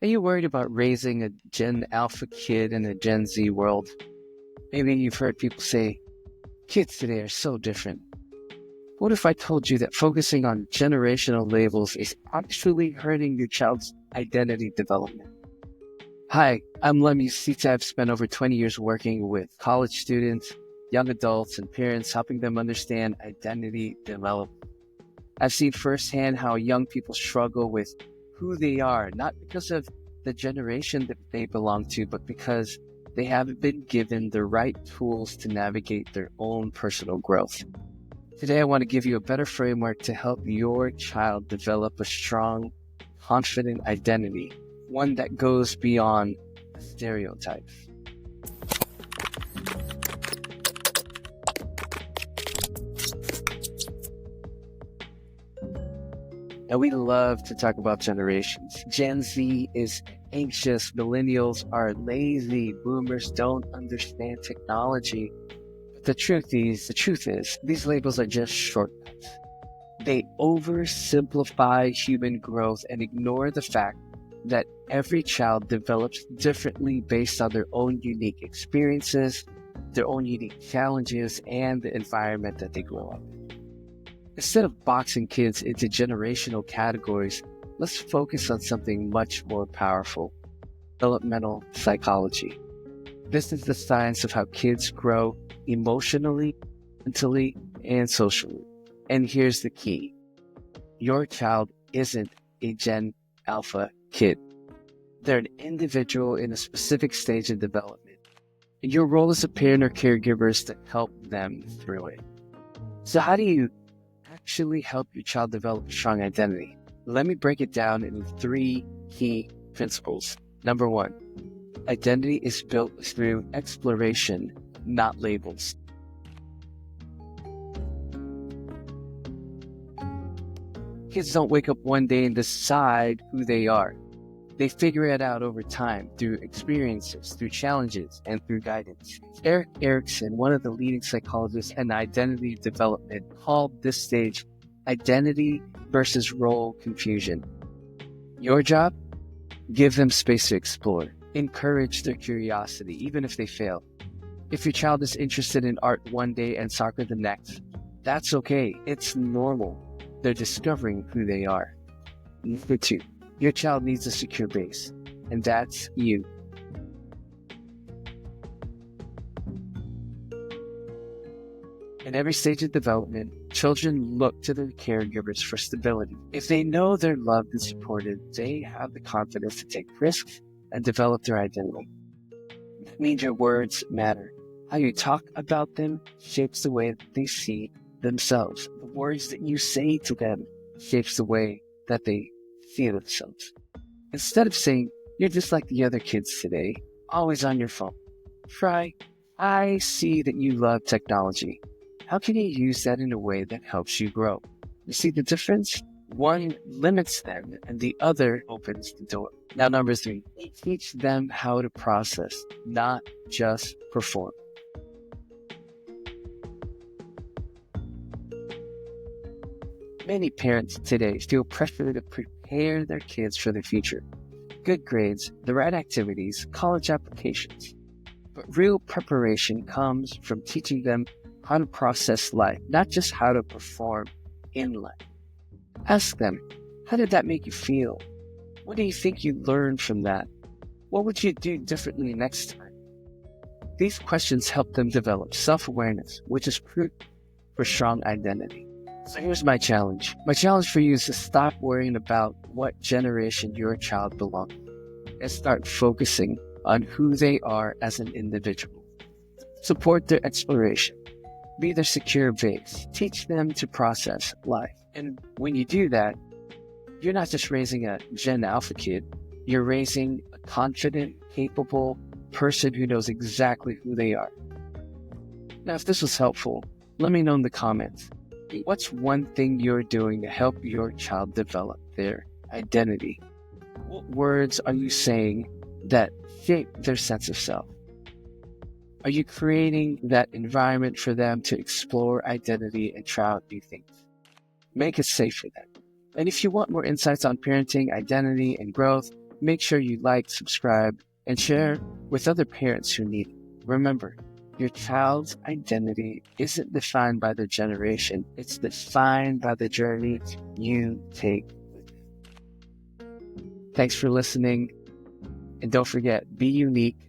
Are you worried about raising a Gen Alpha kid in a Gen Z world? Maybe you've heard people say, kids today are so different. What if I told you that focusing on generational labels is actually hurting your child's identity development? Hi, I'm Lemmy Sita. I've spent over 20 years working with college students, young adults, and parents, helping them understand identity development. I've seen firsthand how young people struggle with who they are, not because of the generation that they belong to, but because they haven't been given the right tools to navigate their own personal growth. Today, I want to give you a better framework to help your child develop a strong, confident identity, one that goes beyond stereotypes. Now, we love to talk about generations. Gen Z is anxious, millennials are lazy, boomers don't understand technology. But the truth is, these labels are just shortcuts. They oversimplify human growth and ignore the fact that every child develops differently based on their own unique experiences, their own unique challenges, and the environment that they grow up in. Instead of boxing kids into generational categories, let's focus on something much more powerful: developmental psychology. This is the science of how kids grow emotionally, mentally, and socially. And here's the key: your child isn't a Gen Alpha kid. They're an individual in a specific stage of development. And your role as a parent or caregiver is to help them through it. So how do you actually help your child develop a strong identity? Let me break it down into three key principles. Number one, identity is built through exploration, not labels. Kids don't wake up one day and decide who they are. They figure it out over time through experiences, through challenges, and through guidance. Eric Erickson, one of the leading psychologists in identity development, called this stage identity versus role confusion. Your job? Give them space to explore. Encourage their curiosity, even if they fail. If your child is interested in art one day and soccer the next, that's okay. It's normal. They're discovering who they are. Number two, your child needs a secure base, and that's you. In every stage of development, children look to their caregivers for stability. If they know they're loved and supported, they have the confidence to take risks and develop their identity. That means your words matter. How you talk about them shapes the way that they see themselves. The words that you say to them shapes the way that they see themselves. Instead of saying, "You're just like the other kids today, always on your phone," try, "I see that you love technology. How can you use that in a way that helps you grow?" You see the difference? One limits them and the other opens the door. Now, number three, teach them how to process, not just perform. Many parents today feel pressure to prepare their kids for the future. Good grades, the right activities, college applications. But real preparation comes from teaching them how to process life, not just how to perform in life. Ask them, how did that make you feel? What do you think you learned from that? What would you do differently next time? These questions help them develop self-awareness, which is proof for strong identity. So here's my challenge. My challenge for you is to stop worrying about what generation your child belongs to and start focusing on who they are as an individual. Support their exploration. Be their secure base. Teach them to process life. And when you do that, you're not just raising a Gen Alpha kid, you're raising a confident, capable person who knows exactly who they are. Now, if this was helpful, let me know in the comments. What's one thing you're doing to help your child develop their identity? What words are you saying that shape their sense of self? Are you creating that environment for them to explore identity and try out new things? Make it safe for them. And if you want more insights on parenting, identity, and growth, Make sure you like, subscribe, and share with other parents who need it. Remember, your child's identity isn't defined by their generation. It's defined by the journey you take. Thanks for listening. And don't forget, be unique,